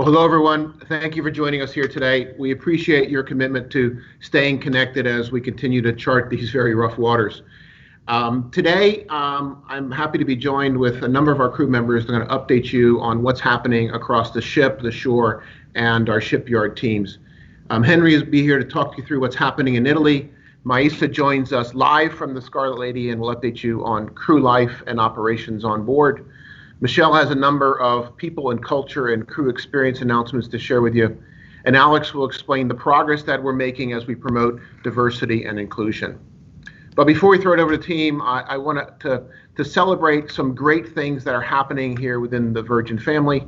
Hello, everyone. Thank you for joining us here today. We appreciate your commitment to staying connected as we continue to chart these very rough waters. Today, I'm happy to be joined with a number of our crew members. They're going to update you on what's happening across the ship, the shore, and our shipyard teams. Henry will be here to talk you through what's happening in Italy. Maisa joins us live from the Scarlet Lady and will update you on crew life and operations on board. Michelle has a number of people and culture and crew experience announcements to share with you. And Alex will explain the progress that we're making as we promote diversity and inclusion. But before we throw it over to the team, I want to celebrate some great things that are happening here within the Virgin family.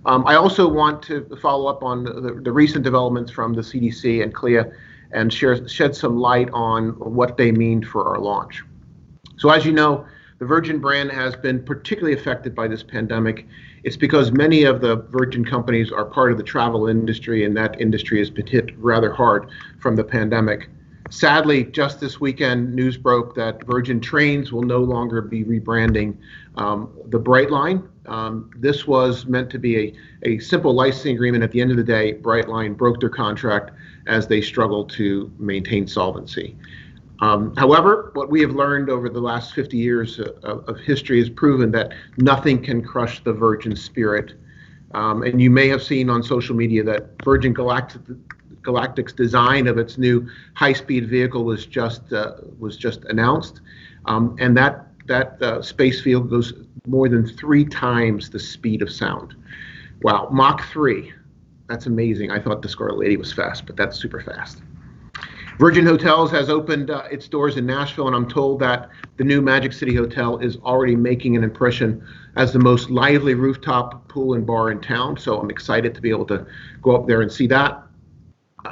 I also want to follow up on the recent developments from the CDC and CLIA and shed some light on what they mean for our launch. So as you know, the Virgin brand has been particularly affected by this pandemic. It's because many of the Virgin companies are part of the travel industry, and that industry has been hit rather hard from the pandemic. Sadly, just this weekend, news broke that Virgin Trains will no longer be rebranding the Brightline. This was meant to be a simple licensing agreement. At the end of the day, Brightline broke their contract as they struggled to maintain solvency. However, what we have learned over the last 50 years of history has proven that nothing can crush the Virgin spirit. And you may have seen on social media that Virgin Galactic's design of its new high-speed vehicle was just announced, and that space vehicle goes more than 3 times the speed of sound. Wow, Mach 3. That's amazing. I thought the Scarlet Lady was fast, but that's super fast. Virgin Hotels has opened its doors in Nashville, and I'm told that the new Magic City Hotel is already making an impression as the most lively rooftop pool and bar in town. So I'm excited to be able to go up there and see that.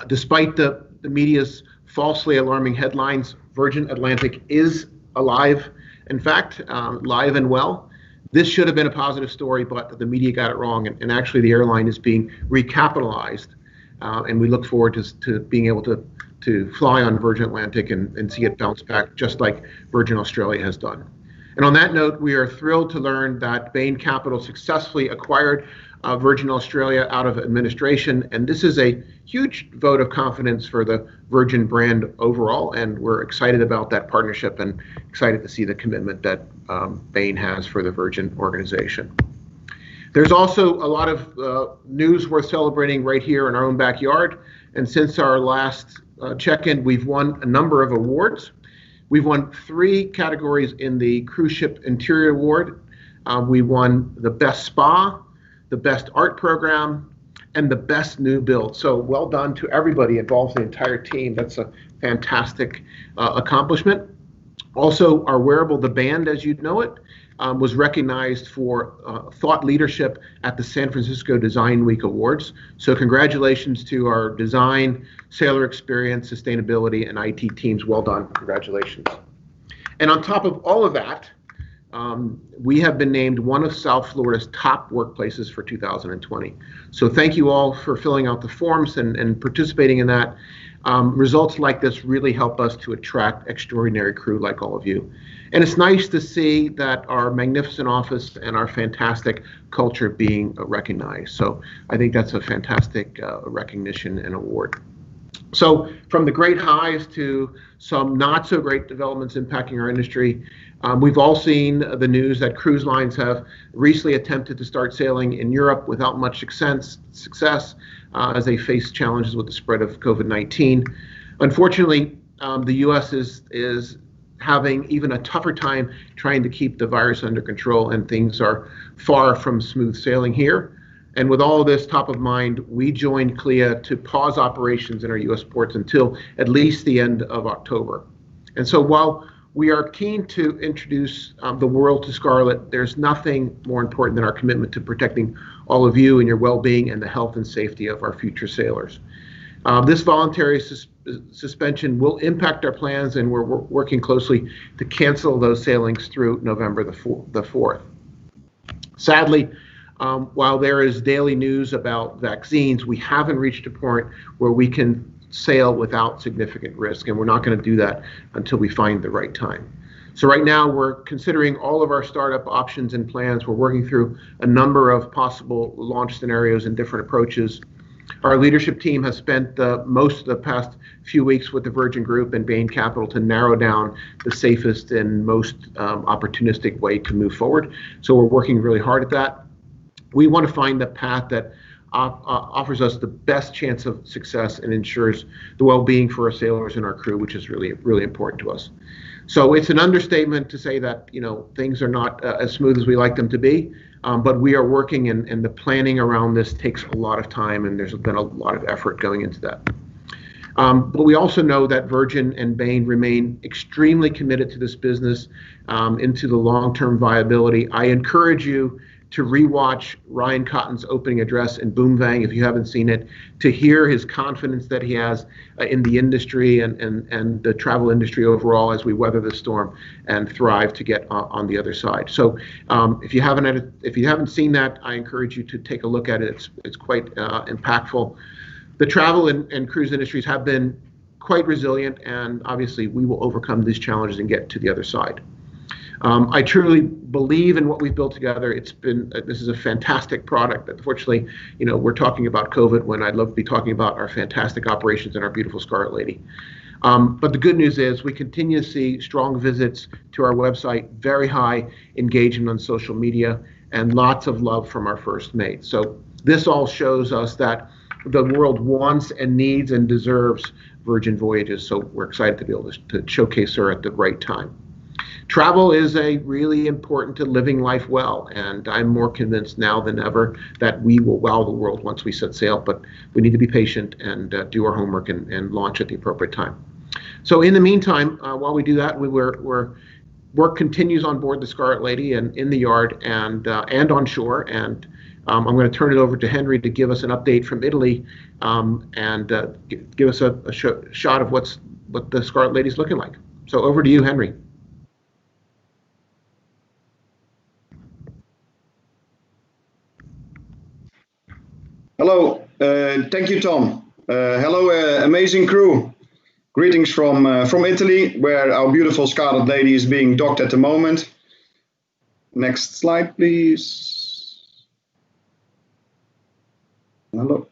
Despite the media's falsely alarming headlines, Virgin Atlantic is alive. In fact, live and well. This should have been a positive story, but the media got it wrong, and actually the airline is being recapitalized. And we look forward to being able to fly on Virgin Atlantic and see it bounce back just like Virgin Australia has done. And on that note, we are thrilled to learn that Bain Capital successfully acquired Virgin Australia out of administration, and this is a huge vote of confidence for the Virgin brand overall, and we're excited about that partnership and excited to see the commitment that Bain has for the Virgin organization. There's also a lot of news worth celebrating right here in our own backyard, and since our last check-in, we've won a number of awards. We've won 3 categories in the Cruise Ship Interior Award. We won the Best Spa, the Best Art Program, and the Best New Build. So well done to everybody involved in the entire team. That's a fantastic accomplishment. Also, our wearable, the band as you know it, was recognized for thought leadership at the San Francisco Design Week Awards. So congratulations to our design, sailor experience, sustainability, and IT teams. Well done. Congratulations. And on top of all of that, we have been named one of South Florida's top workplaces for 2020. So thank you all for filling out the forms and participating in that. Results like this really help us to attract extraordinary crew like all of you. And it's nice to see that our magnificent office and our fantastic culture being recognized. So I think that's a fantastic recognition and award. So from the great highs to some not so great developments impacting our industry, we've all seen the news that cruise lines have recently attempted to start sailing in Europe without much success as they face challenges with the spread of COVID-19. Unfortunately, the U.S. is having even a tougher time trying to keep the virus under control, and things are far from smooth sailing here. And with all of this top of mind, we joined CLIA to pause operations in our U.S. ports until at least the end of October. And so while we are keen to introduce the world to Scarlet, there's nothing more important than our commitment to protecting all of you and your well-being and the health and safety of our future sailors. This voluntary suspension will impact our plans, and we're working closely to cancel those sailings through November the 4th. Sadly, while there is daily news about vaccines, we haven't reached a point where we can sail without significant risk, and we're not going to do that until we find the right time. So right now we're considering all of our startup options and plans. We're working through a number of possible launch scenarios and different approaches. Our leadership team has spent most of the past few weeks with the Virgin Group and Bain Capital to narrow down the safest and most opportunistic way to move forward. So we're working really hard at that. We want to find the path that offers us the best chance of success and ensures the well-being for our sailors and our crew, which is really, really important to us. So it's an understatement to say that things are not as smooth as we like them to be, but we are working, and the planning around this takes a lot of time, and there's been a lot of effort going into that. But we also know that Virgin and Bain remain extremely committed to this business, into the long-term viability. I encourage you to rewatch Ryan Cotton's opening address in Boom Vang if you haven't seen it, to hear his confidence that he has in the industry and the travel industry overall as we weather the storm and thrive to get on the other side. So if you haven't seen that, I encourage you to take a look at it. It's quite impactful. The travel and cruise industries have been quite resilient, and obviously we will overcome these challenges and get to the other side. I truly believe in what we've built together. This is a fantastic product. Unfortunately, we're talking about COVID when I'd love to be talking about our fantastic operations and our beautiful Scarlet Lady. But the good news is we continue to see strong visits to our website, very high engagement on social media, and lots of love from our first mate. So this all shows us that the world wants and needs and deserves Virgin Voyages. So we're excited to be able to showcase her at the right time. Travel is really important to living life well, and I'm more convinced now than ever that we will wow the world once we set sail, but we need to be patient and do our homework and launch at the appropriate time. So in the meantime, while we do that, work continues on board the Scarlet Lady and in the yard and on shore, and I'm going to turn it over to Henry to give us an update from Italy and give us a shot of what the Scarlet Lady's looking like. So over to you, Henry. Hello, thank you, Tom. Hello, amazing crew. Greetings from Italy, where our beautiful Scarlet Lady is being docked at the moment. Next slide, please. Hello.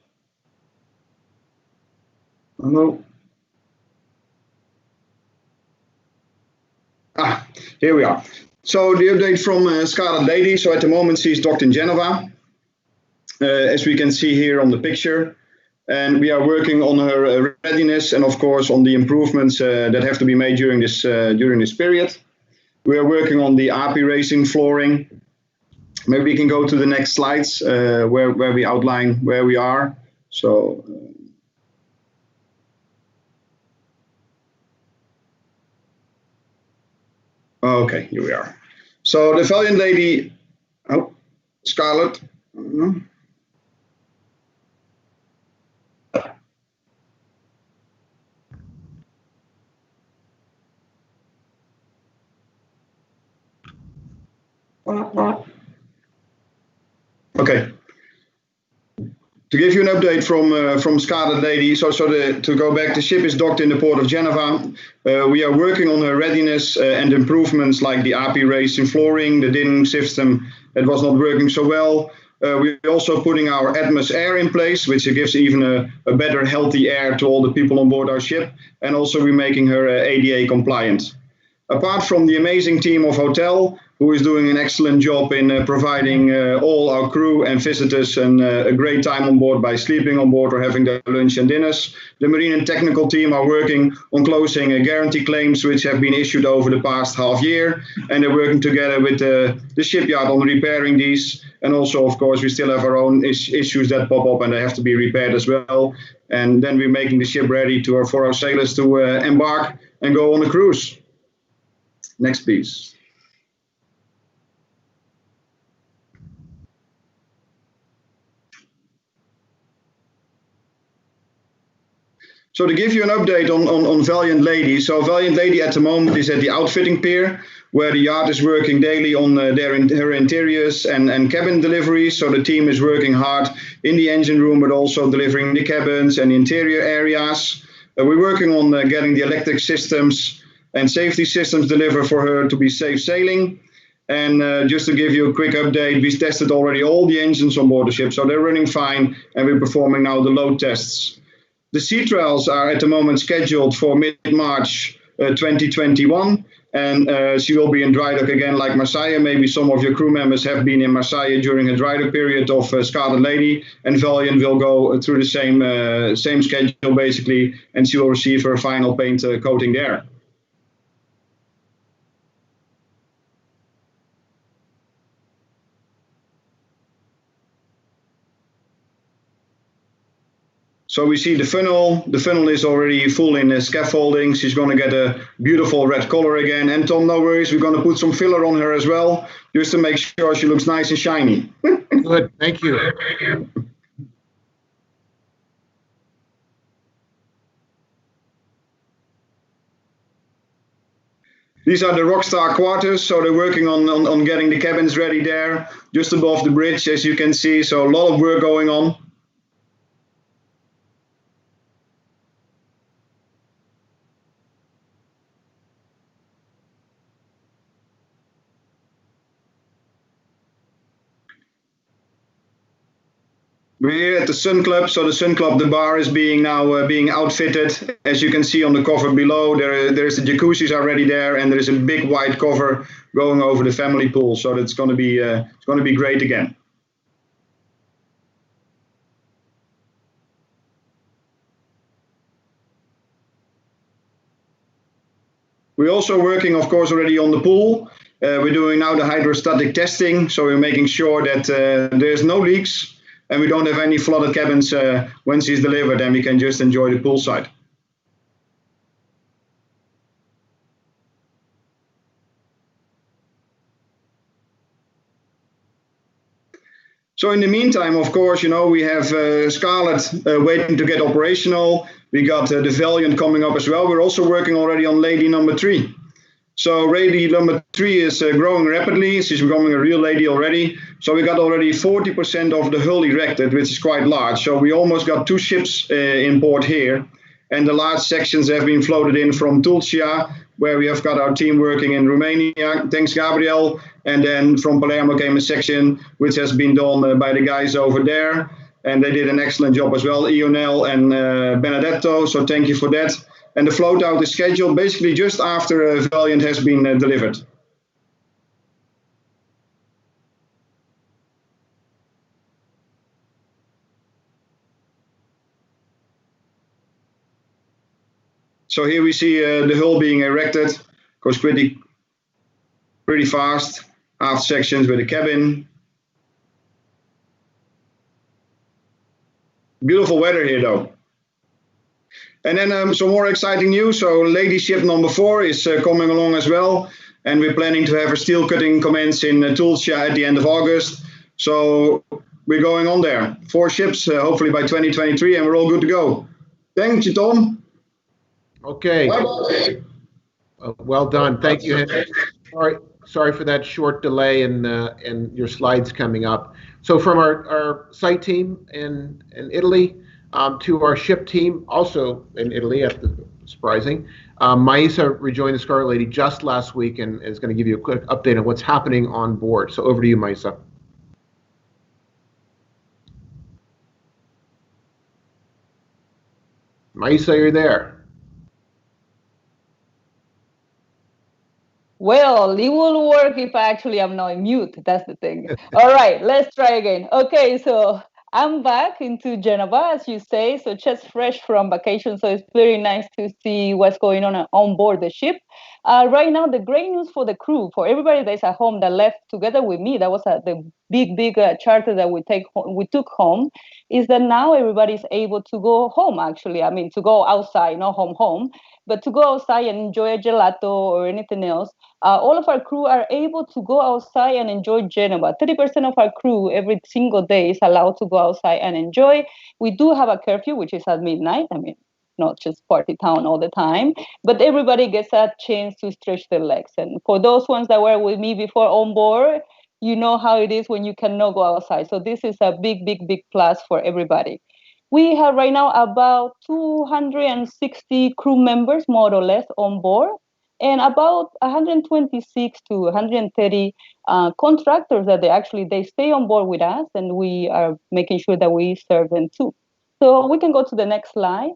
Hello. Here we are. So the update from Scarlet Lady. So at the moment she's docked in Genova. As we can see here on the picture, and we are working on her readiness and of course on the improvements that have to be made during this period. We are working on the API racing flooring. Maybe we can go to the next slides where we outline where we are. So okay, here we are. So the Valiant Lady, Scarlet. Okay. To give you an update from Scarlet Lady, to go back, the ship is docked in the port of Genova. We are working on her readiness and improvements like the API racing flooring, the dimming system that was not working so well. We're also putting our Atmos Air in place, which gives even a better healthy air to all the people on board our ship. And also we're making her ADA compliant. Apart from the amazing team of Hotel, who is doing an excellent job in providing all our crew and visitors a great time on board by sleeping on board or having their lunch and dinners. The Marine and Technical team are working on closing guarantee claims which have been issued over the past half year, and they're working together with the shipyard on repairing these. And also, of course, we still have our own issues that pop up and they have to be repaired as well. And then we're making the ship ready for our sailors to embark and go on a cruise. Next, please. So to give you an update on Valiant Lady. So Valiant Lady at the moment is at the outfitting pier, where the yard is working daily on her interiors and cabin deliveries. So the team is working hard in the engine room, but also delivering the cabins and interior areas. We're working on getting the electric systems and safety systems deliver for her to be safe sailing. And just to give you a quick update, we tested already all the engines on board the ship, so they're running fine, and we're performing now the load tests. The sea trials are at the moment scheduled for mid-March 2021, and she will be in dry dock again like Marseille. Maybe some of your crew members have been in Marseille during a dry dock period of Scarlet Lady, and Valiant will go through the same schedule basically, and she will receive her final paint coating there. So we see the funnel. The funnel is already full in scaffolding. She's going to get a beautiful red color again. And Tom, no worries, we're going to put some filler on her as well, just to make sure she looks nice and shiny. Good, thank you. These are the Rockstar quarters, so they're working on getting the cabins ready there, just above the bridge, as you can see. So a lot of work going on. We're here at the Sun Club. So the Sun Club, the bar is being outfitted. As you can see on the cover below, there's the jacuzzis already there, and there is a big white cover going over the family pool. So that's going to be great again. We're also working, of course, already on the pool. We're doing now the hydrostatic testing, so we're making sure that there's no leaks, and we don't have any flooded cabins when she's delivered, and we can just enjoy the poolside. So in the meantime, of course, we have Scarlet waiting to get operational. We got the Valiant coming up as well. We're also working already on Lady number 3. So Lady number 3 is growing rapidly. She's becoming a real lady already. So we got already 40% of the hull erected, which is quite large. So we almost got 2 ships in port here. And the large sections have been floated in from Tulcea, where we have got our team working in Romania. Thanks, Gabriel. And then from Palermo came a section which has been done by the guys over there. And they did an excellent job as well, Ionel and Benedetto. So thank you for that. And the float out is scheduled basically just after Valiant has been delivered. So here we see the hull being erected. Goes pretty fast. Aft sections with the cabin. Beautiful weather here though. And then some more exciting news. So Lady ship number 4 is coming along as well. And we're planning to have a steel cutting commence in Tulcea at the end of August. So we're going on there. 4 ships, hopefully by 2023, and we're all good to go. Thank you, Tom. Okay. Bye-bye. Well done. Thank you, Henry. Sorry for that short delay in your slides coming up. So from our site team in Italy to our ship team, also in Italy, surprising, Maisa rejoined the Scarlet Lady just last week and is going to give you a quick update on what's happening on board. So over to you, Maisa. Maisa, you're there. Well, it will work if actually I'm not mute. That's the thing. All right, let's try again. Okay, so I'm back into Geneva, as you say, so just fresh from vacation. So it's very nice to see what's going on board the ship. Right now, the great news for the crew, for everybody that's at home that left together with me, that was the big charter that we took home, is that now everybody's able to go home, actually. I mean, to go outside, not home, but to go outside and enjoy a gelato or anything else. All of our crew are able to go outside and enjoy Geneva. 30% of our crew every single day is allowed to go outside and enjoy. We do have a curfew, which is at midnight. I mean, not just party town all the time, but everybody gets a chance to stretch their legs. And for those ones that were with me before on board, you know how it is when you cannot go outside. So this is a big plus for everybody. We have right now about 260 crew members, more or less, on board. and about 126 to 130 contractors that they stay on board with us, and we are making sure that we serve them too. So we can go to the next slide.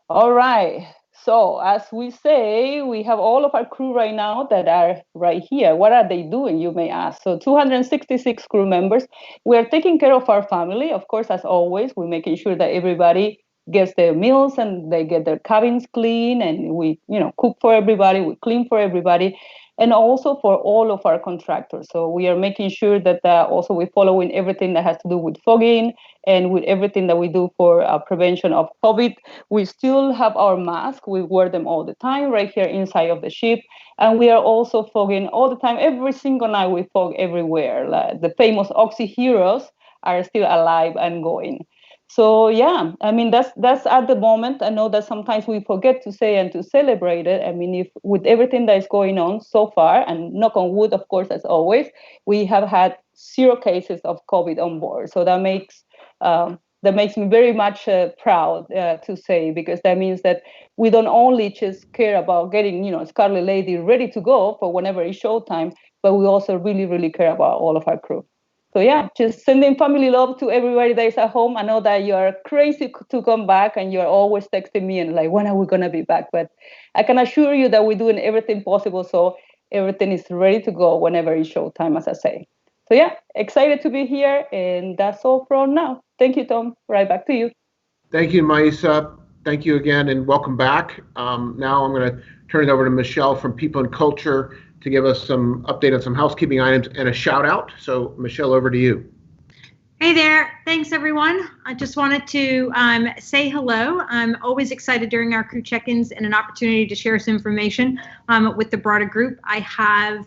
All right. So as we say, we have all of our crew right now that are right here. What are they doing, you may ask? So 266 crew members. We are taking care of our family. Of course, as always, we're making sure that everybody gets their meals and they get their cabins clean, and we, cook for everybody, we clean for everybody, and also for all of our contractors. So we are making sure that also we're following everything that has to do with fogging and with everything that we do for prevention of COVID. We still have our masks. We wear them all the time right here inside of the ship. And we are also fogging all the time. Every single night we fog everywhere. Like the famous Oxy heroes are still alive and going. So yeah, I mean, that's at the moment. I know that sometimes we forget to say and to celebrate it. I mean, if with everything that is going on so far, and knock on wood, of course, as always, we have had 0 cases of COVID on board. So that makes me very much proud to say, because that means that we don't only just care about getting, Scarlet Lady ready to go for whenever it's showtime, but we also really, really care about all of our crew. So yeah, just sending family love to everybody that is at home. I know that you are crazy to come back, and you're always texting me and like, when are we going to be back? But I can assure you that we're doing everything possible so everything is ready to go whenever it's showtime, as I say. So yeah, excited to be here, and that's all from now. Thank you, Tom. Right back to you. Thank you, Maisa. Thank you again, and welcome back. Now I'm going to turn it over to Michelle from People and Culture to give us some update on some housekeeping items and a shout out. So Michelle, over to you. Hey there. Thanks, everyone. I just wanted to say hello. I'm always excited during our crew check-ins and an opportunity to share some information with the broader group. I have,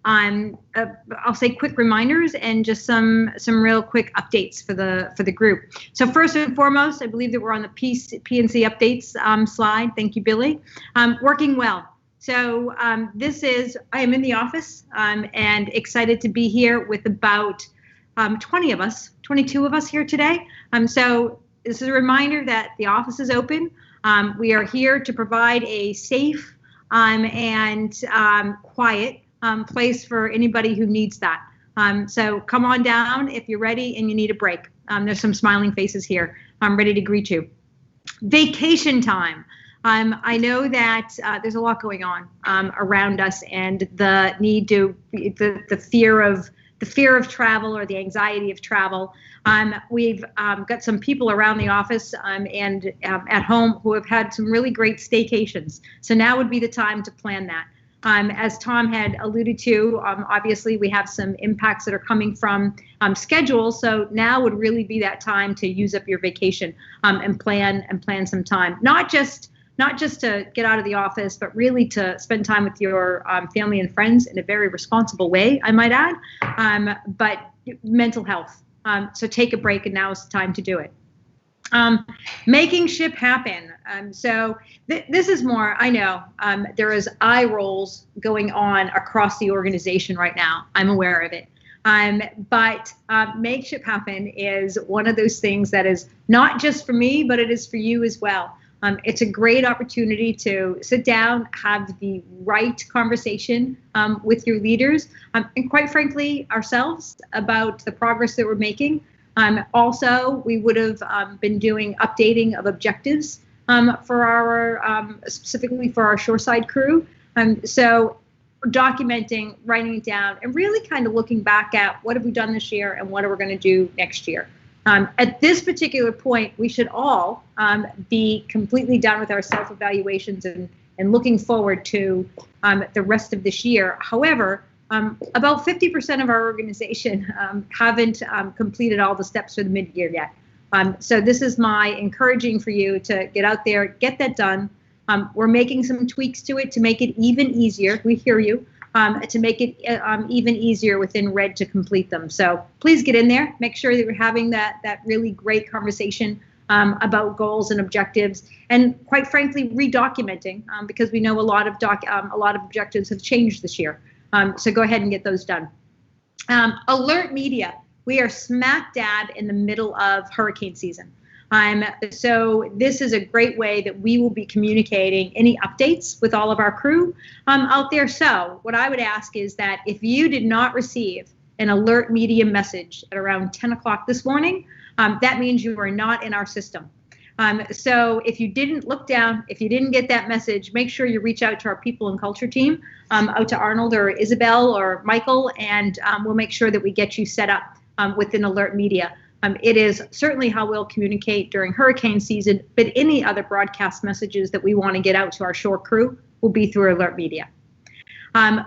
I'll say, quick reminders and just some real quick updates for the group. So first and foremost, I believe that we're on the P&C updates slide. Thank you, Billy. Working well. So I am in the office and excited to be here with about 22 of us here today. So this is a reminder that the office is open. We are here to provide a safe and quiet place for anybody who needs that. So come on down if you're ready and you need a break. There's some smiling faces here. I'm ready to greet you. Vacation time. I know that there's a lot going on around us, and the need to the fear of travel, or the anxiety of travel. We've got some people around the office and at home who have had some really great staycations. So now would be the time to plan that. As Tom had alluded to, obviously we have some impacts that are coming from schedules. So now would really be that time to use up your vacation and plan some time. Not just to get out of the office, but really to spend time with your family and friends in a very responsible way, I might add, but mental health. So take a break, and now is the time to do it. Making ship happen. So this is more, I know, there is eye rolls going on across the organization right now. I'm aware of it. But Make Ship Happen is one of those things that is not just for me, but it is for you as well. It's a great opportunity to sit down, have the right conversation with your leaders, and quite frankly, ourselves, about the progress that we're making. Also, we would have been doing updating of objectives for our, specifically for our shoreside crew. So documenting, writing it down, and really kind of looking back at what have we done this year and what are we going to do next year. At this particular point, we should all be completely done with our self-evaluations and looking forward to the rest of this year. However, about 50% of our organization haven't completed all the steps for the mid-year yet. So this is my encouraging for you to get out there, get that done. We're making some tweaks to it to make it even easier. We hear you. To make it even easier within RED to complete them. So please get in there. Make sure that we're having that really great conversation about goals and objectives, and quite frankly, redocumenting because we know a lot of objectives have changed this year. So go ahead and get those done. Alert media. We are smack dab in the middle of hurricane season. So this is a great way that we will be communicating any updates with all of our crew out there. So what I would ask is that if you did not receive an alert media message at around 10 o'clock this morning, that means you are not in our system. So if you didn't look down, if you didn't get that message, make sure you reach out to our people and culture team, out to Arnold or Isabel or Michael, and we'll make sure that we get you set up within Alert Media. It is certainly how we'll communicate during hurricane season, but any other broadcast messages that we want to get out to our shore crew will be through Alert Media.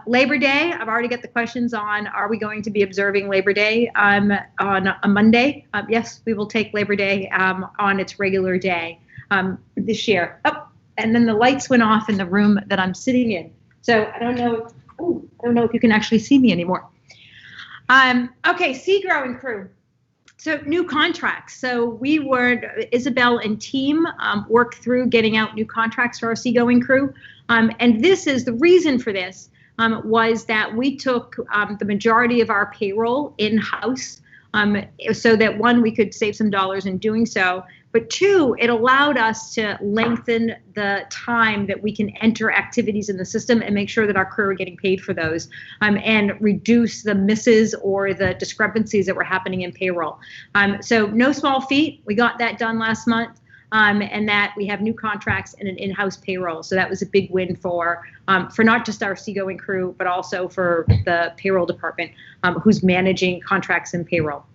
Labor Day, I've already got the questions on, are we going to be observing Labor Day on a Monday? Yes, we will take Labor Day on its regular day this year. Oh, and then the lights went off in the room that I'm sitting in. So I don't know if you can actually see me anymore. Okay, Sea Growing crew. So new contracts. So Isabel and team worked through getting out new contracts for our seagoing crew. And this is the reason for this was that we took the majority of our payroll in-house so that one, we could save some dollars in doing so. But two, it allowed us to lengthen the time that we can enter activities in the system and make sure that our crew are getting paid for those and reduce the misses or the discrepancies that were happening in payroll. So no small feat. We got that done last month. And that we have new contracts and an in-house payroll. So that was a big win for not just our seagoing crew, but also for the payroll department who's managing contracts and payroll.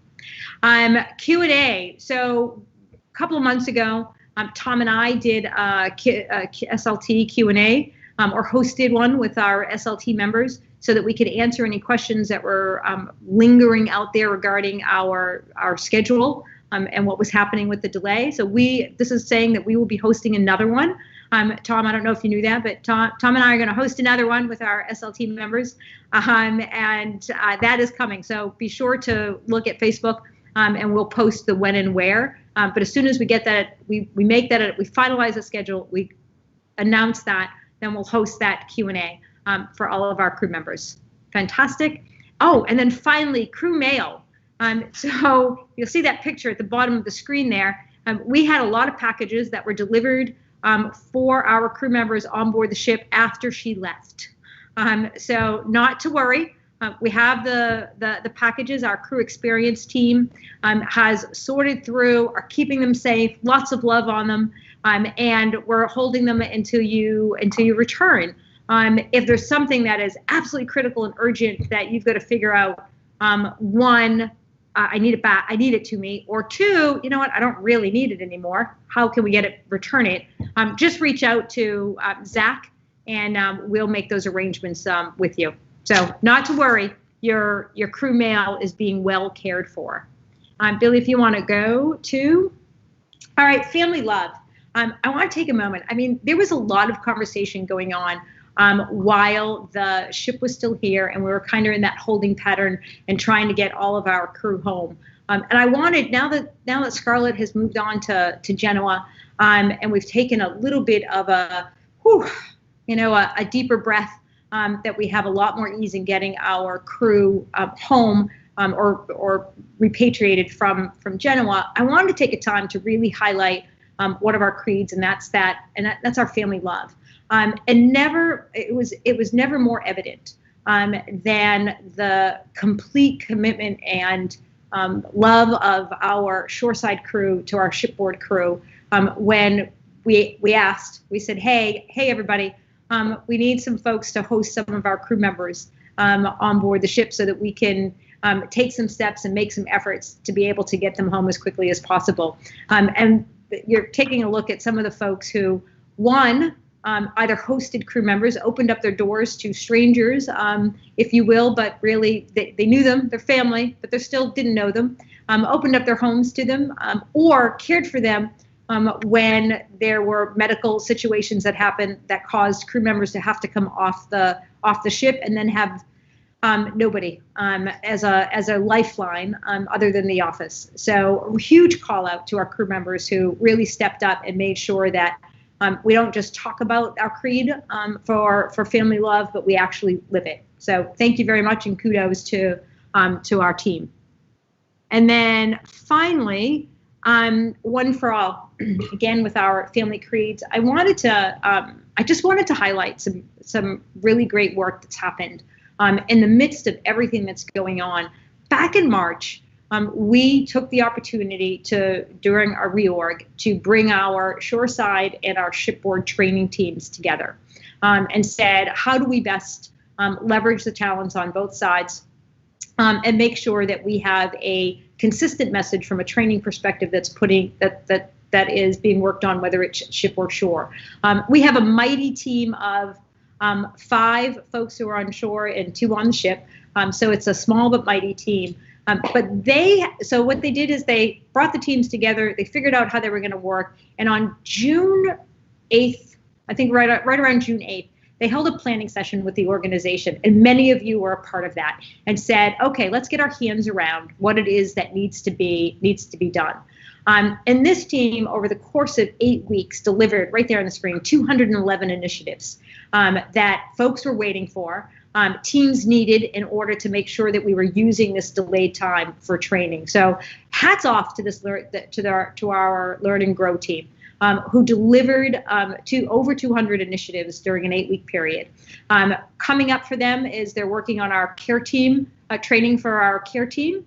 Q&A. So a couple of months ago, Tom and I did a SLT Q&A or hosted one with our SLT members so that we could answer any questions that were lingering out there regarding our schedule and what was happening with the delay. So this is saying that we will be hosting another one. Tom, I don't know if you knew that, but Tom and I are going to host another one with our SLT members, and that is coming. So be sure to look at Facebook, and we'll post the when and where. But as soon as we get that, we make that, we finalize the schedule, we announce that, then we'll host that Q&A for all of our crew members. Fantastic. Oh, and then finally, crew mail. So you'll see that picture at the bottom of the screen there. We had a lot of packages that were delivered for our crew members on board the ship after she left. So not to worry. We have the packages. Our crew experience team has sorted through, are keeping them safe, lots of love on them, and we're holding them until you return. If there's something that is absolutely critical and urgent that you've got to figure out, one, I need it back, I need it to me, or two, you know what, I don't really need it anymore. How can we get it, return it? Just reach out to Zach and we'll make those arrangements with you. So not to worry, your crew mail is being well cared for. Billy, if you want to go to, all right, family love. I want to take a moment. I mean, there was a lot of conversation going on while the ship was still here and we were kind of in that holding pattern and trying to get all of our crew home. And I wanted, now that Scarlett has moved on to Genoa, and we've taken a little bit of a deeper breath, that we have a lot more ease in getting our crew home or repatriated from Genoa. I wanted to take a time to really highlight one of our creeds, and that's our family love. And it was never more evident than the complete commitment and love of our shoreside crew to our shipboard crew. When we said, hey everybody, we need some folks to host some of our crew members on board the ship so that we can take some steps and make some efforts to be able to get them home as quickly as possible. And you're taking a look at some of the folks who, one, either hosted crew members, opened up their doors to strangers, if you will, but really they knew them, their family, but they still didn't know them, opened up their homes to them, or cared for them when there were medical situations that happened that caused crew members to have to come off the ship and then have nobody as a lifeline other than the office. So a huge call out to our crew members who really stepped up and made sure that we don't just talk about our creed for family love, but we actually live it. So thank you very much, and kudos to our team. And then finally, One for All, again with our family creeds. I just wanted to highlight some really great work that's happened in the midst of everything that's going on. Back in March, we took the opportunity during our reorg, to bring our shoreside and our shipboard training teams together, and said, how do we best leverage the talents on both sides, and make sure that we have a consistent message from a training perspective that is being worked on, whether it's ship or shore. We have a mighty team of 5 folks who are on shore and 2 on the ship. So it's a small but mighty team. So what they did is they brought the teams together. They figured out how they were going to work. And on June 8th, I think right around June 8th, they held a planning session with the organization, and many of you were a part of that, and said, okay, let's get our hands around what it is that needs to be done. And this team, over the course of 8 weeks, delivered, right there on the screen, 211 initiatives that folks were waiting for, teams needed in order to make sure that we were using this delayed time for training. So hats off to our Learn and Grow team, who delivered to over 200 initiatives during an 8-week period. Coming up for them is they're working on our care team, training for our care team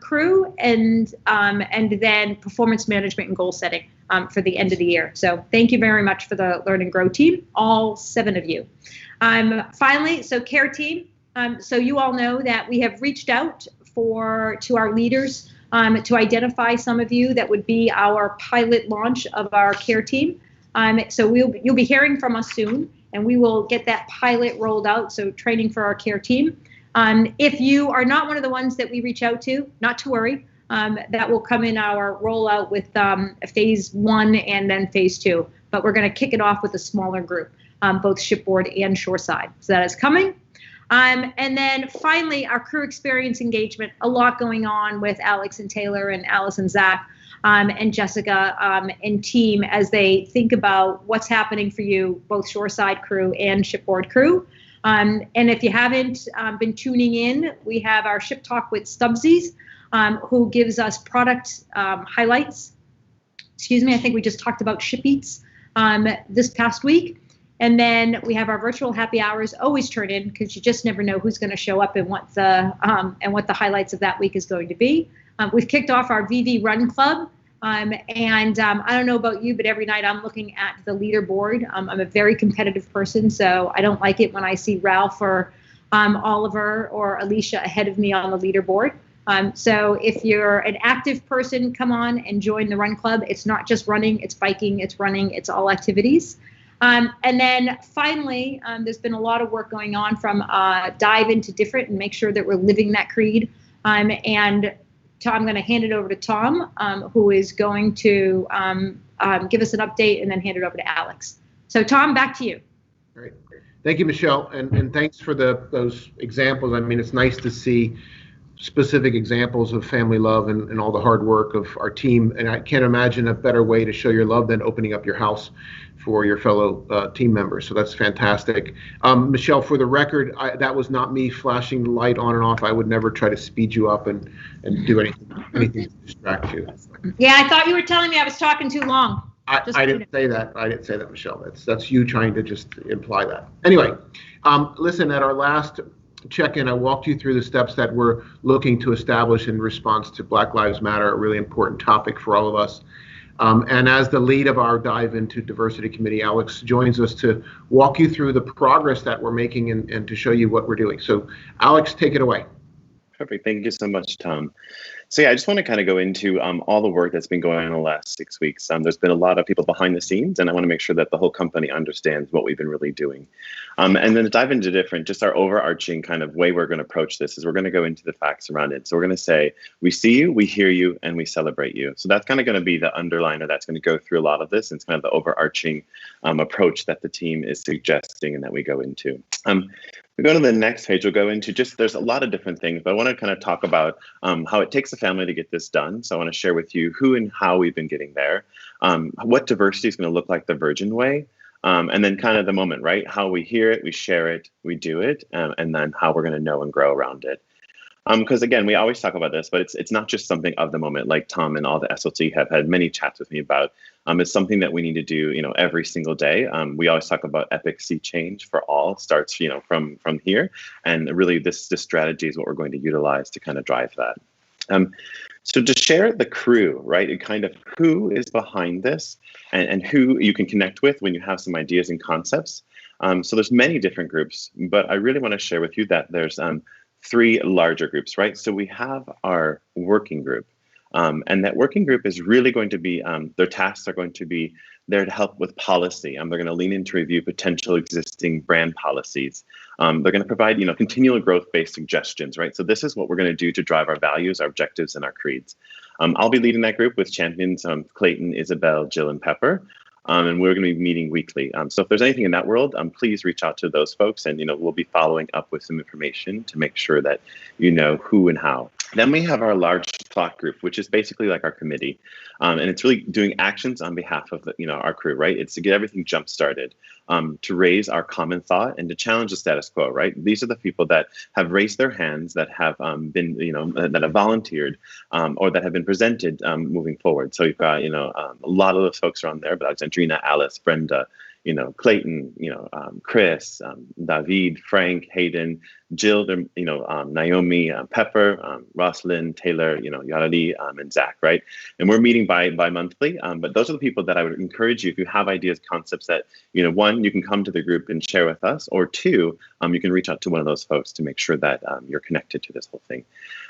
crew, and then performance management and goal setting for the end of the year. So thank you very much for the Learn and Grow team, all 7 of you. Finally, so care team. So you all know that we have reached out to our leaders to identify some of you that would be our pilot launch of our care team. So you'll be hearing from us soon, and we will get that pilot rolled out, so training for our care team. If you are not one of the ones that we reach out to, not to worry. That will come in our rollout with phase 1 and then phase 2. But we're going to kick it off with a smaller group, both shipboard and shoreside. So that is coming. And then finally, our crew experience engagement, a lot going on with Alex and Taylor and Alice and Zach and Jessica and team as they think about what's happening for you, both shoreside crew and shipboard crew. And if you haven't been tuning in, we have our Ship Talk with Stubbsies, who gives us product highlights. Excuse me, I think we just talked about Ship Eats this past week. And then we have our virtual happy hours. Always turn in, because you just never know who's going to show up and what the highlights of that week is going to be. We've kicked off our VV Run Club. I don't know about you, but every night I'm looking at the leaderboard. I'm a very competitive person, so I don't like it when I see Ralph or Oliver or Alicia ahead of me on the leaderboard. So if you're an active person, come on and join the Run Club. It's not just running, it's biking, it's running, it's all activities. And then finally, there's been a lot of work going on from dive into different and make sure that we're living that creed. And I'm going to hand it over to Tom, who is going to give us an update, and then hand it over to Alex. So Tom, back to you. Great. Thank you, Michelle. And thanks for those examples. I mean, it's nice to see specific examples of family love and all the hard work of our team. And I can't imagine a better way to show your love than opening up your house for your fellow team members. So that's fantastic. Michelle, for the record, that was not me flashing the light on and off. I would never try to speed you up and do anything to distract you. Yeah, I thought you were telling me I was talking too long. I didn't say that. I didn't say that, Michelle. That's you trying to just imply that. Anyway, listen, at our last check-in, I walked you through the steps that we're looking to establish in response to Black Lives Matter, a really important topic for all of us. And as the lead of our Dive Into Diversity Committee, Alex joins us to walk you through the progress that we're making and to show you what we're doing. So Alex, take it away. Perfect. Thank you so much, Tom. So yeah, I just want to kind of go into all the work that's been going on in the last 6 weeks. There's been a lot of people behind the scenes, and I want to make sure that the whole company understands what we've been really doing. And then to dive into just our overarching kind of way we're going to approach this is we're going to go into the facts around it. So we're going to say, we see you, we hear you, and we celebrate you. So that's kind of going to be the underliner that's going to go through a lot of this. And it's kind of the overarching approach that the team is suggesting and that we go into. We go to the next page, we'll go into there's a lot of different things, but I want to kind of talk about how it takes a family to get this done. So I want to share with you who and how we've been getting there, what diversity is going to look like the Virgin way, and then kind of the moment, right? How we hear it, we share it, we do it, and then how we're going to know and grow around it. Because again, we always talk about this, but it's not just something of the moment. Like Tom and all the SLT have had many chats with me about. It's something that we need to do, every single day. We always talk about epic sea change for all starts, from here, and really this strategy is what we're going to utilize to kind of drive that. So to share the crew, right, and kind of who is behind this, and who you can connect with when you have some ideas and concepts. So there's many different groups, but I really want to share with you that there's 3 larger groups, right? So we have our working group, and that working group is really going to be, their tasks are going to be there to help with policy. They're going to lean in to review potential existing brand policies. They're going to provide, continual growth-based suggestions, right? So this is what we're going to do to drive our values, our objectives, and our creeds. I'll be leading that group with champions Clayton, Isabel, Jill, and Pepper. And we're going to be meeting weekly. So if there's anything in that world, please reach out to those folks, and we'll be following up with some information to make sure that you know who and how. Then we have our large thought group, which is basically like our committee, and it's really doing actions on behalf of our crew, right? It's to get everything jump started, to raise our common thought and to challenge the status quo, right? These are the people that have raised their hands, that have been, that have volunteered, or that have been presented moving forward. So you've got, a lot of those folks are on there, but Alexandrina, Alice, Brenda, Clayton, Chris, David, Frank, Hayden, Jill, Naomi, Pepper, Roslyn, Taylor, Yarali, and Zach, right? And we're meeting bi-monthly, but those are the people that I would encourage you, if you have ideas, concepts that, one, you can come to the group and share with us, or 2, you can reach out to one of those folks to make sure that you're connected to this whole thing.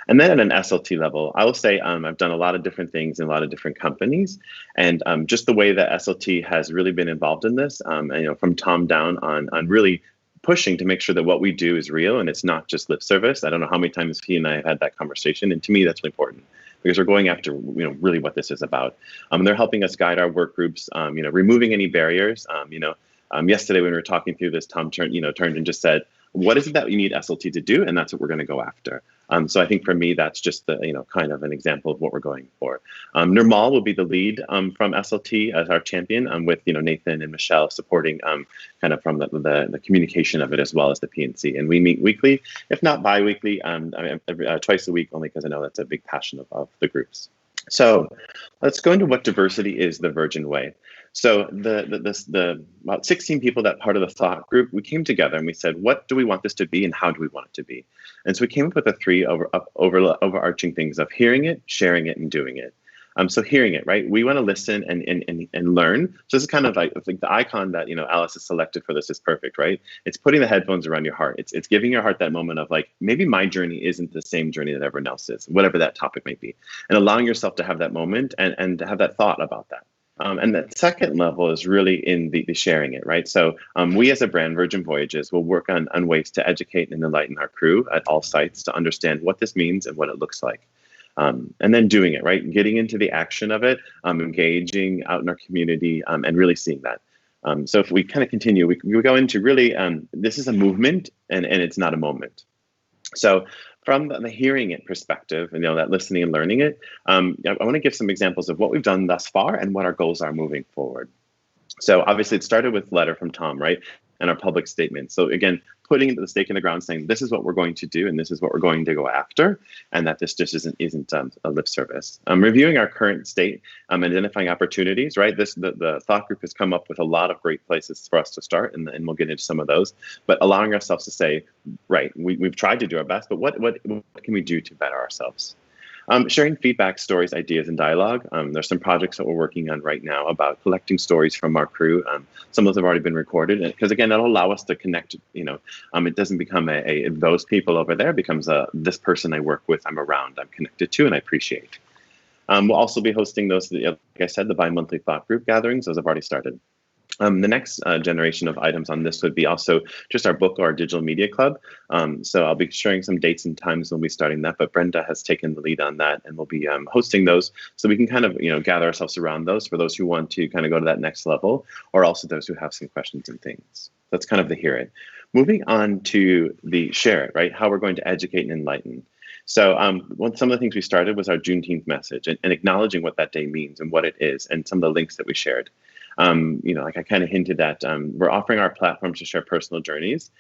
And then at an SLT level, I will say I've done a lot of different things in a lot of different companies, and just the way that SLT has really been involved in this, from Tom down on really pushing to make sure that what we do is real and it's not just lip service. I don't know how many times he and I have had that conversation, and to me that's really important because we're going after really what this is about. They're helping us guide our work groups, removing any barriers. Yesterday when we were talking through this, Tom turned and just said, what is it that you need SLT to do? And that's what we're going to go after. So I think for me, that's just the, kind of an example of what we're going for. Nirmal will be the lead from SLT as our champion, with, Nathan and Michelle supporting kind of from the communication of it as well as the PNC. And we meet weekly, if not bi-weekly, twice a week, only because I know that's a big passion of the groups. So let's go into what diversity is the Virgin way. So the about 16 people that part of the thought group, we came together and we said, what do we want this to be and how do we want it to be? And so we came up with the 3 overarching things of hearing it, sharing it, and doing it. So hearing it, right? We want to listen and learn. So this is kind of like the icon that, Alice has selected for this is perfect, right? It's putting the headphones around your heart. It's giving your heart that moment of like, maybe my journey isn't the same journey that everyone else is, whatever that topic might be. And allowing yourself to have that moment and to have that thought about that. And that second level is really in the sharing it, right? So we as a brand, Virgin Voyages, will work on ways to educate and enlighten our crew at all sites to understand what this means and what it looks like. And then doing it, right? Getting into the action of it, engaging out in our community, and really seeing that. So if we kind of continue, we go into really, this is a movement and it's not a moment. So from the hearing it perspective, that listening and learning it, I want to give some examples of what we've done thus far and what our goals are moving forward. So obviously it started with letter from Tom, right? And our public statement. So again, putting the stake in the ground, saying this is what we're going to do and this is what we're going to go after, and that this just isn't a lip service. Reviewing our current state, identifying opportunities, right? The thought group has come up with a lot of great places for us to start, and we'll get into some of those. But allowing ourselves to say, right, we've tried to do our best, but what can we do to better ourselves? Sharing feedback, stories, ideas, and dialogue. There's some projects that we're working on right now about collecting stories from our crew. Some of them have already been recorded, because again, that'll allow us to connect. It doesn't become a those people over there. It becomes this person I work with, I'm around, I'm connected to, and I appreciate. We'll also be hosting those, like I said, the bi-monthly thought group gatherings. Those have already started. The next generation of items on this would be also just our book or our digital media club. So I'll be sharing some dates and times when we'll be starting that, but Brenda has taken the lead on that, and we'll be hosting those so we can kind of gather ourselves around those for those who want to kind of go to that next level, or also those who have some questions and things. That's kind of the hear it. Moving on to the share it, right? How we're going to educate and enlighten. So some of the things we started was our Juneteenth message and acknowledging what that day means and what it is, and some of the links that we shared. Like I kind of hinted at, we're offering our platform to share personal journeys.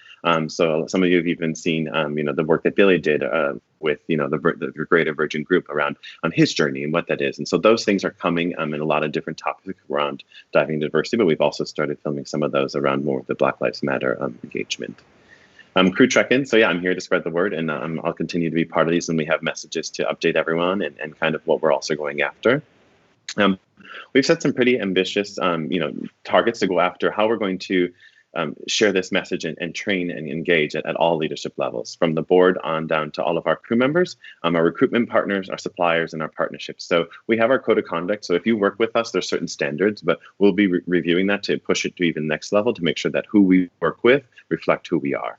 So some of you have even seen, the work that Billy did with the Greater Virgin Group around his journey and what that is. And so those things are coming in a lot of different topics around diving into diversity, but we've also started filming some of those around more of the Black Lives Matter engagement. Crew check-in. So yeah, I'm here to spread the word, and I'll continue to be part of these, and we have messages to update everyone and kind of what we're also going after. We've set some pretty ambitious, targets to go after how we're going to share this message and train and engage at all leadership levels, from the board on down to all of our crew members, our recruitment partners, our suppliers, and our partnerships. So we have our code of conduct. So if you work with us, there's certain standards, but we'll be reviewing that to push it to even next level to make sure that who we work with reflect who we are.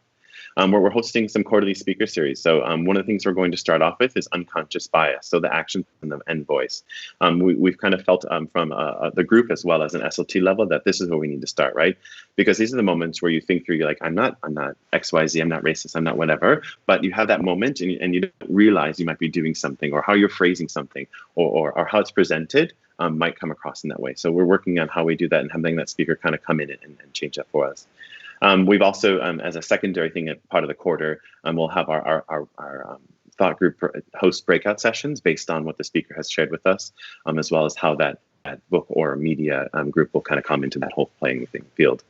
Where we're hosting some quarterly speaker series. So one of the things we're going to start off with is unconscious bias, so the action and voice. We've kind of felt from the group as well as an SLT level that this is where we need to start, right? Because these are the moments where you think through, you're like, I'm not XYZ, I'm not racist, I'm not whatever, but you have that moment and you don't realize you might be doing something, or how you're phrasing something, or how it's presented might come across in that way. So we're working on how we do that and having that speaker kind of come in and change that for us. We've also, as a secondary thing at part of the quarter, we'll have our thought group host breakout sessions based on what the speaker has shared with us, as well as how that book or media group will kind of come into that whole playing field.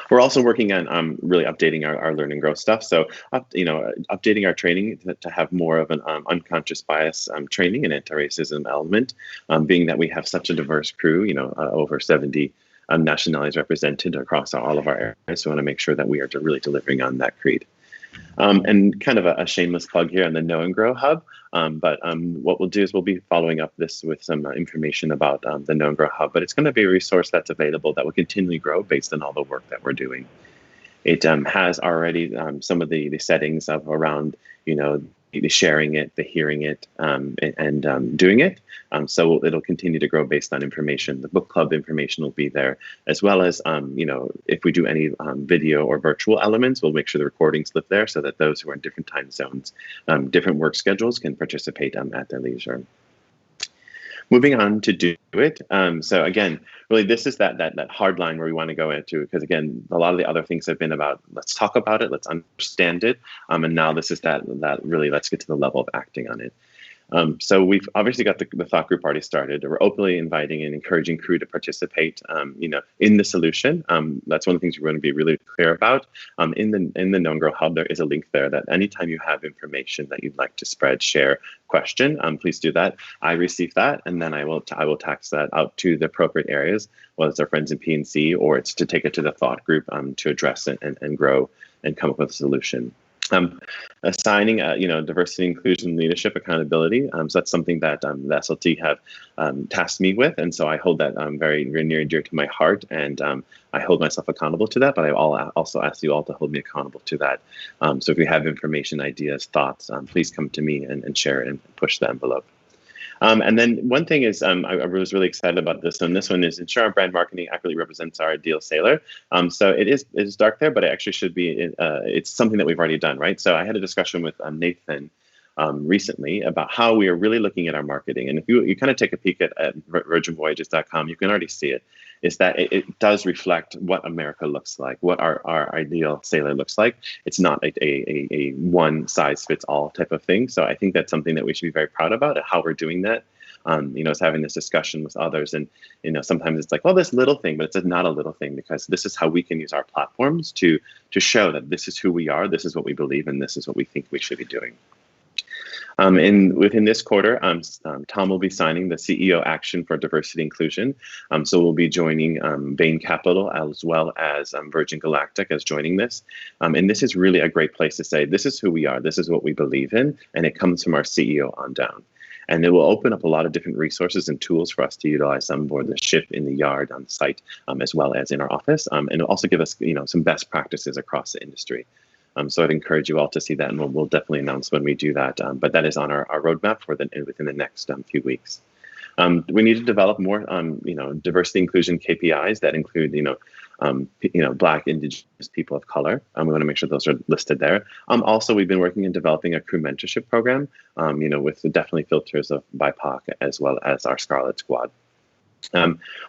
We're also working on really updating our learn and grow stuff. So, updating our training to have more of an unconscious bias training and anti-racism element, being that we have such a diverse crew, over 70 nationalities represented across all of our areas. So we want to make sure that we are really delivering on that creed. And kind of a shameless plug here on the Know and Grow Hub. But what we'll do is we'll be following up this with some information about the Know and Grow Hub. But it's going to be a resource that's available that will continually grow based on all the work that we're doing. It has already some of the settings of around, the sharing it, the hearing it, and doing it. So it'll continue to grow based on information. The book club information will be there, as well as, if we do any video or virtual elements, we'll make sure the recordings live there so that those who are in different time zones, different work schedules can participate at their leisure. Moving on to do it. So again, really, this is that hard line where we want to go into, because again, a lot of the other things have been about, let's talk about it, let's understand it. And now this is that really, let's get to the level of acting on it. So we've obviously got the thought group already started. We're openly inviting and encouraging crew to participate, in the solution. That's one of the things we're going to be really clear about. In the Know and Grow Hub, there is a link there that anytime you have information that you'd like to spread, share, question, please do that. I receive that, and then I will tax that out to the appropriate areas, whether it's our friends in PNC or it's to take it to the thought group to address it and grow and come up with a solution. Assigning, diversity, inclusion, leadership, accountability. So that's something that the SLT have tasked me with, and so I hold that very, very near and dear to my heart, and I hold myself accountable to that. But I also ask you all to hold me accountable to that. So if you have information, ideas, thoughts, please come to me and share it and push the envelope. And then one thing is, I was really excited about this one. This one is ensure our brand marketing accurately represents our ideal sailor. So it is dark there, but it actually should be, it's something that we've already done, right? So I had a discussion with Nathan recently about how we are really looking at our marketing. And if you kind of take a peek at virginvoyages.com, you can already see it, is that it does reflect what America looks like, what our ideal sailor looks like. It's not a one size fits all type of thing. So I think that's something that we should be very proud about, how we're doing that. Is having this discussion with others, and sometimes it's like, well, this little thing, but it's not a little thing, because this is how we can use our platforms to show that this is who we are, this is what we believe, and this is what we think we should be doing. Within this quarter, Tom will be signing the CEO Action for Diversity Inclusion. So we'll be joining Bain Capital as well as Virgin Galactic as joining this. And this is really a great place to say, this is who we are, this is what we believe in, and it comes from our CEO on down. And it will open up a lot of different resources and tools for us to utilize on board the ship, in the yard, on the site, as well as in our office. And it'll also give us, some best practices across the industry. So I'd encourage you all to see that, and we'll definitely announce when we do that. But that is on our roadmap for within the next few weeks. We need to develop more, diversity inclusion KPIs that include, Black, Indigenous, people of color. We want to make sure those are listed there. Also, we've been working in developing a crew mentorship program, with definitely filters of BIPOC as well as our Scarlet Squad.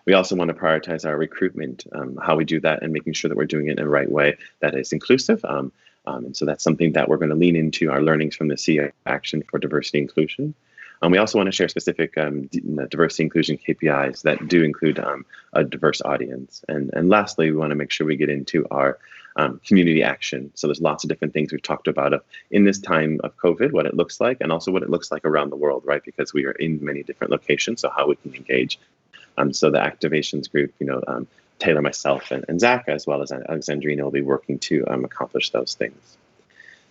We also want to prioritize our recruitment, how we do that, and making sure that we're doing it in the right way that is inclusive. And so that's something that we're going to lean into our learnings from the CA Action for Diversity Inclusion. We also want to share specific diversity inclusion KPIs that do include a diverse audience. And lastly, we want to make sure we get into our community action. So there's lots of different things we've talked about in this time of COVID, what it looks like, and also what it looks like around the world, right? Because we are in many different locations, so how we can engage. So the activations group, Taylor, myself, and Zach, as well as Alexandrina, will be working to accomplish those things.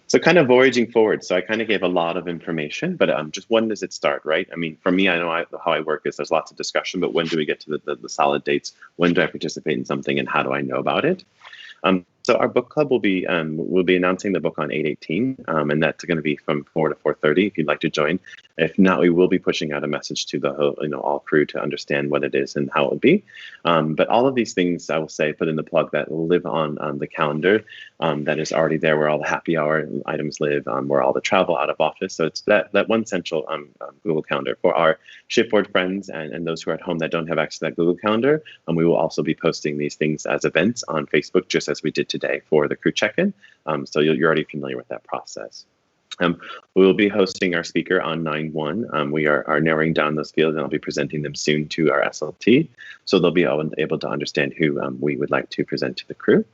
So kind of voyaging forward. So I kind of gave a lot of information, but just when does it start, right? I mean, for me, I know how I work is there's lots of discussion, but when do we get to the solid dates? When do I participate in something, and how do I know about it? So our book club will be announcing the book on 8/18, and that's going to be from 4 to 4:30 if you'd like to join. If not, we will be pushing out a message to the whole, all crew to understand what it is and how it will be. But all of these things, I will say, put in the plug that will live on the calendar that is already there, where all the happy hour items live, where all the travel out of office. So it's that one central Google Calendar for our shipboard friends and those who are at home that don't have access to that Google Calendar. We will also be posting these things as events on Facebook, just as we did today for the crew check-in. So you're already familiar with that process. We will be hosting our speaker on 9/1. We are narrowing down those fields, and I'll be presenting them soon to our SLT. So they'll be able to understand who we would like to present to the crew.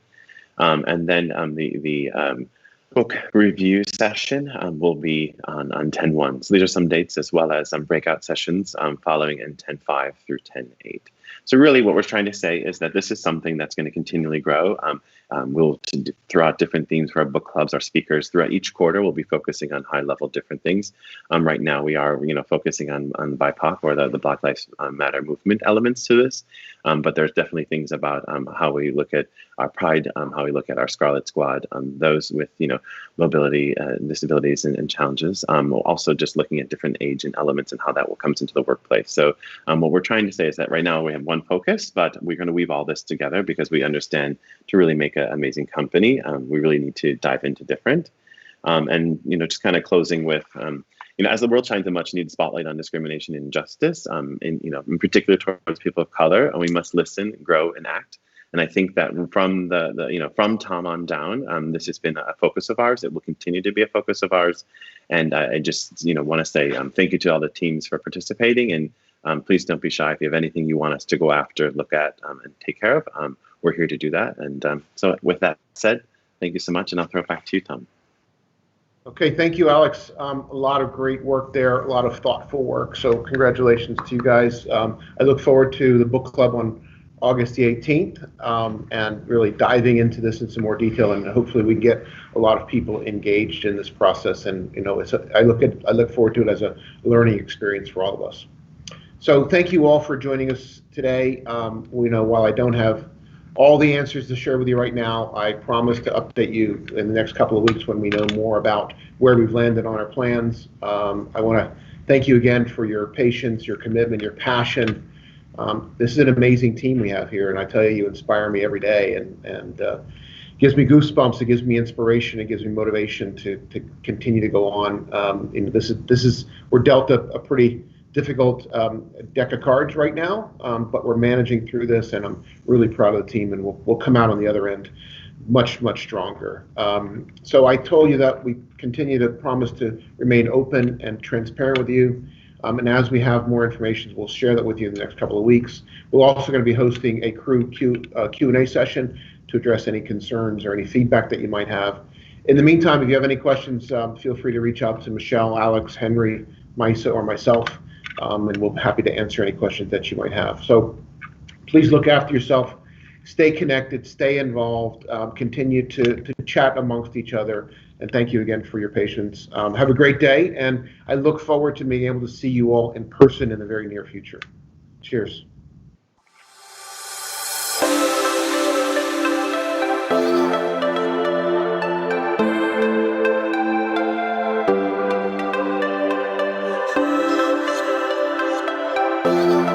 And then the book review session will be on 10/1. So these are some dates, as well as some breakout sessions following in 10/5 through 10/8. So really what we're trying to say is that this is something that's going to continually grow. We'll throw out different themes for our book clubs, our speakers. Throughout each quarter, we'll be focusing on high-level different things. Right now, we are focusing on BIPOC, or the Black Lives Matter movement elements to this. But there's definitely things about how we look at our Pride, how we look at our Scarlet Squad, those with mobility, disabilities, and challenges. Also just looking at different age and elements and how that comes into the workplace. So what we're trying to say is that right now we have one focus, but we're going to weave all this together because we understand to really make an amazing company, we really need to dive into different. And just kind of closing with, as the world shines a much needed spotlight on discrimination and injustice, in particular towards people of color, and we must listen, grow, and act. And I think that from from Tom on down, this has been a focus of ours. It will continue to be a focus of ours. And I just want to say thank you to all the teams for participating. And please don't be shy. If you have anything you want us to go after, look at, and take care of, we're here to do that. And so with that said, thank you so much. And I'll throw it back to you, Tom. Okay, thank you, Alex. A lot of great work there, a lot of thoughtful work. So congratulations to you guys. I look forward to the book club on August the 18th, and really diving into this in some more detail, and hopefully we get a lot of people engaged in this process. And I look forward to it as a learning experience for all of us. So thank you all for joining us today. While I don't have all the answers to share with you right now, I promise to update you in the next couple of weeks when we know more about where we've landed on our plans. I want to thank you again for your patience, your commitment, your passion. This is an amazing team we have here, and I tell you, you inspire me every day, and gives me goosebumps. It gives me inspiration. It gives me motivation to continue to go on. We're dealt a pretty difficult deck of cards right now, but we're managing through this, and I'm really proud of the team, and we'll come out on the other end much, much stronger. So I told you that we continue to promise to remain open and transparent with you. And as we have more information, we'll share that with you in the next couple of weeks. We're also going to be hosting a crew Q&A session to address any concerns or any feedback that you might have. In the meantime, if you have any questions, feel free to reach out to Michelle, Alex, Henry, Maisa, or myself, and we'll be happy to answer any questions that you might have. So please look after yourself, stay connected, stay involved, continue to chat amongst each other. And thank you again for your patience. Have a great day, and I look forward to being able to see you all in person in the very near future. Cheers. Thank you.